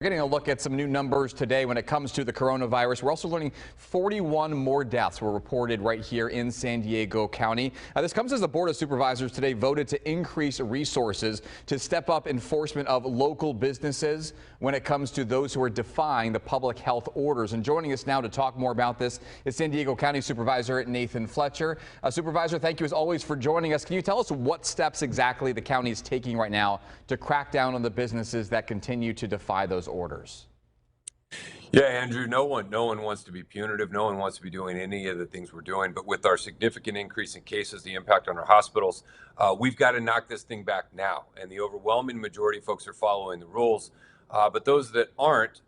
We're getting a look at some new numbers today when it comes to the coronavirus. We're also learning 41 more deaths were reported right here in San Diego County. This comes as the Board of Supervisors today voted to increase resources to step up enforcement of local businesses when it comes to those who are defying the public health orders. And joining us now to talk more about this is San Diego County Supervisor Nathan Fletcher. Supervisor, thank you as always for joining us. Can you tell us what steps exactly the county is taking right now to crack down on the businesses that continue to defy those orders? Yeah, Andrew, no one wants to be punitive. No one wants to be doing any of the things we're doing. But with our significant increase in cases, the impact on our hospitals, we've got to knock this thing back now. And the overwhelming majority of folks are following the rules. But those that aren't,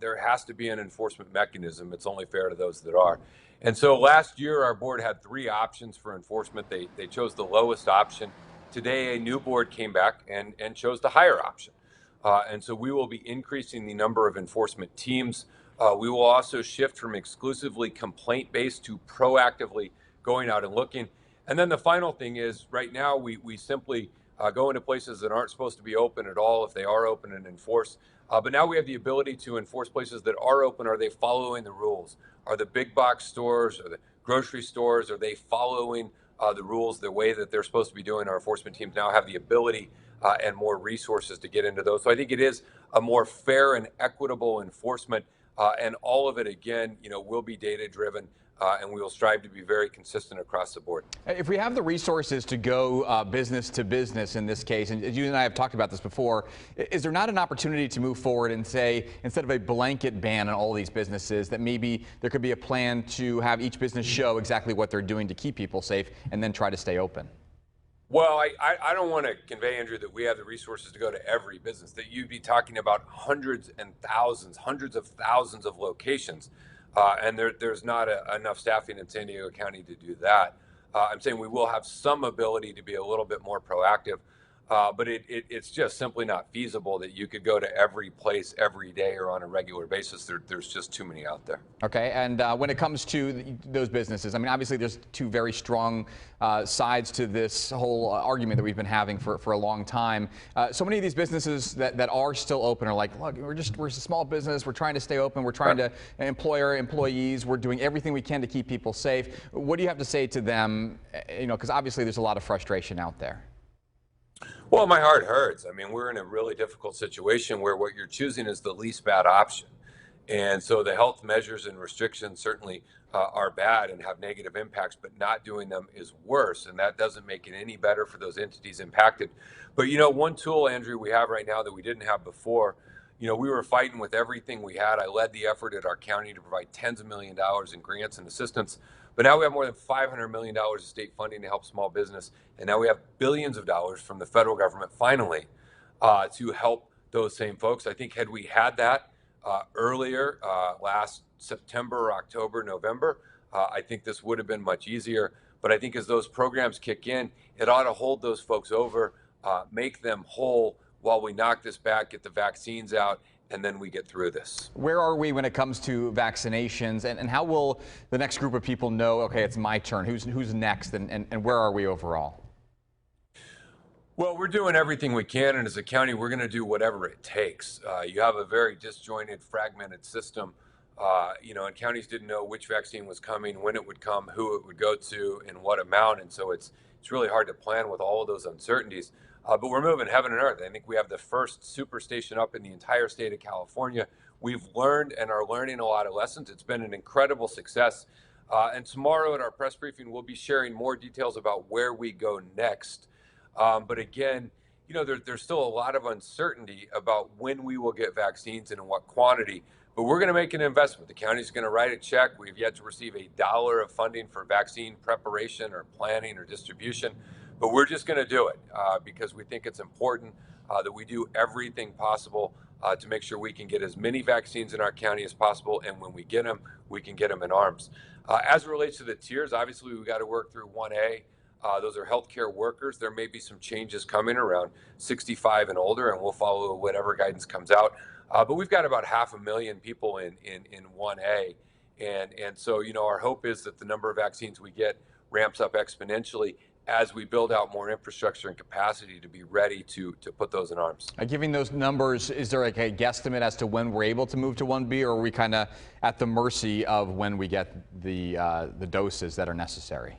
there has to be an enforcement mechanism. It's only fair to those that are. And so last year, our board had three options for enforcement. They chose the lowest option. Today, a new board came back and chose the higher option. And so we will be increasing the number of enforcement teams. We will also shift from exclusively complaint-based to proactively going out and looking. And then the final thing is right now we simply go into places that aren't supposed to be open at all if they are open and enforce. But now we have the ability to enforce places that are open. Are they following the rules? Are the big box stores or the grocery stores, are they following the rules the way that they're supposed to be doing? Our enforcement teams now have the ability and more resources to get into those. So I think it is a more fair and equitable enforcement, and all of it, again, will be data driven, and we will strive to be very consistent across the board. If we have the resources to go business to business in this case, and you and I have talked about this before, is there not an opportunity to move forward and say, instead of a blanket ban on all these businesses, that maybe there could be a plan to have each business show exactly what they're doing to keep people safe and then try to stay open? Well, I don't want to convey, Andrew, that we have the resources to go to every business, that you'd be talking about hundreds of thousands of locations. And there's not enough staffing in San Diego County to do that. I'm saying we will have some ability to be a little bit more proactive, but it's just simply not feasible that you could go to every place every day or on a regular basis. There's just too many out there. Okay, and when it comes to those businesses, I mean, obviously there's two very strong sides to this whole argument that we've been having for a long time. So many of these businesses that are still open are like, look, we're a small business, we're trying to stay open, we're trying to employ our employees, we're doing everything we can to keep people safe. What do you have to say to them? Because obviously there's a lot of frustration out there. Well, my heart hurts. I mean, we're in a really difficult situation where what you're choosing is the least bad option. And so the health measures and restrictions certainly are bad and have negative impacts, but not doing them is worse. And that doesn't make it any better for those entities impacted. But, one tool, Andrew, we have right now that we didn't have before, we were fighting with everything we had. I led the effort at our county to provide tens of millions of dollars in grants and assistance. But now we have more than $500 million of state funding to help small business. And now we have billions of dollars from the federal government finally to help those same folks. I think had we had that earlier, last September, October, November, I think this would have been much easier. But I think as those programs kick in, it ought to hold those folks over, make them whole while we knock this back, get the vaccines out, and then we get through this. Where are we when it comes to vaccinations, and how will the next group of people know, okay, it's my turn? Who's next, and where are we overall? Well, we're doing everything we can, and as a county, we're going to do whatever it takes. You have a very disjointed, fragmented system, and counties didn't know which vaccine was coming, when it would come, who it would go to, and what amount, and so it's really hard to plan with all of those uncertainties. But we're moving heaven and earth. I think we have the first super station up in the entire state of California. We've learned and are learning a lot of lessons. It's been an incredible success. And tomorrow at our press briefing, we'll be sharing more details about where we go next. But again, there's still a lot of uncertainty about when we will get vaccines and in what quantity. But we're going to make an investment. The county's going to write a check. We've yet to receive $1 of funding for vaccine preparation or planning or distribution. But we're just going to do it because we think it's important that we do everything possible to make sure we can get as many vaccines in our county as possible. And when we get them, we can get them in arms. As it relates to the tiers, obviously, we've got to work through 1A. Those are healthcare workers. There may be some changes coming around 65 and older, and we'll follow whatever guidance comes out. But we've got about 500,000 people in 1A. And so, our hope is that the number of vaccines we get ramps up exponentially. as we build out more infrastructure and capacity to be ready to put those in arms. Giving those numbers, is there like a guesstimate as to when we're able to move to 1B, or are we kind of at the mercy of when we get the doses that are necessary?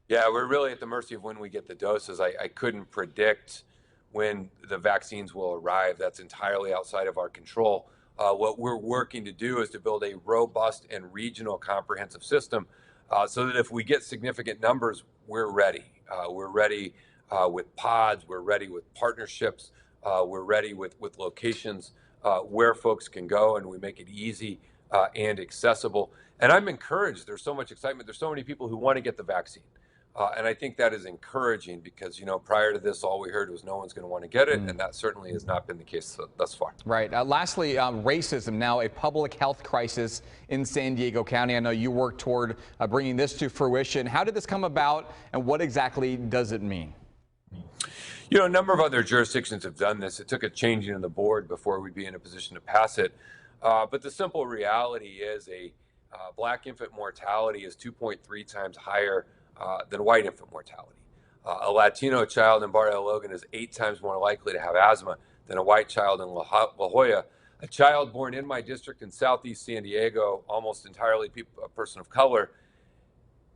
Yeah, we're really at the mercy of when we get the doses. I couldn't predict when the vaccines will arrive. That's entirely outside of our control. What we're working to do is to build a robust and regional comprehensive system so that if we get significant numbers, we're ready. We're ready with pods, we're ready with partnerships, we're ready with locations where folks can go, and we make it easy and accessible. And I'm encouraged. There's so much excitement. There's so many people who want to get the vaccine. And I think that is encouraging because, you know, prior to this, all we heard was no one's going to want to get it. And that certainly has not been the case thus far. Right. Lastly, racism, now a public health crisis in San Diego County. I know you worked toward bringing this to fruition. How did this come about, and what exactly does it mean? You know, a number of other jurisdictions have done this. It took a changing of the board before we'd be in a position to pass it. But the simple reality is black infant mortality is 2.3 times higher than white infant mortality. A Latino child in Barrio Logan is 8 times more likely to have asthma than a white child in La Jolla. A child born in my district in Southeast San Diego, almost entirely a person of color,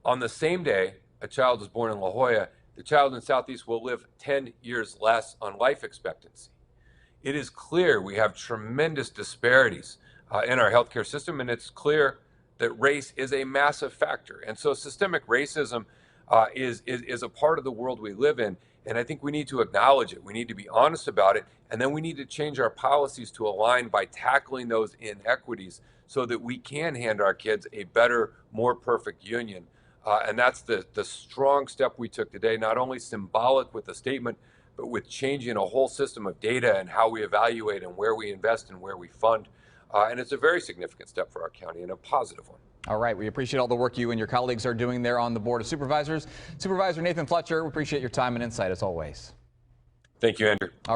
on the same day a child is born in La Jolla, the child in Southeast will live 10 years less on life expectancy. It is clear we have tremendous disparities in our healthcare system, and it's clear that race is a massive factor. And so systemic racism is a part of the world we live in. And I think we need to acknowledge it. We need to be honest about it. And then we need to change our policies to align by tackling those inequities so that we can hand our kids a better, more perfect union. And that's the strong step we took today, not only symbolic with the statement, but with changing a whole system of data and how we evaluate and where we invest and where we fund. And it's a very significant step for our county and a positive one. All right. We appreciate all the work you and your colleagues are doing there on the Board of Supervisors. Supervisor Nathan Fletcher, we appreciate your time and insight as always. Thank you, Andrew. All right.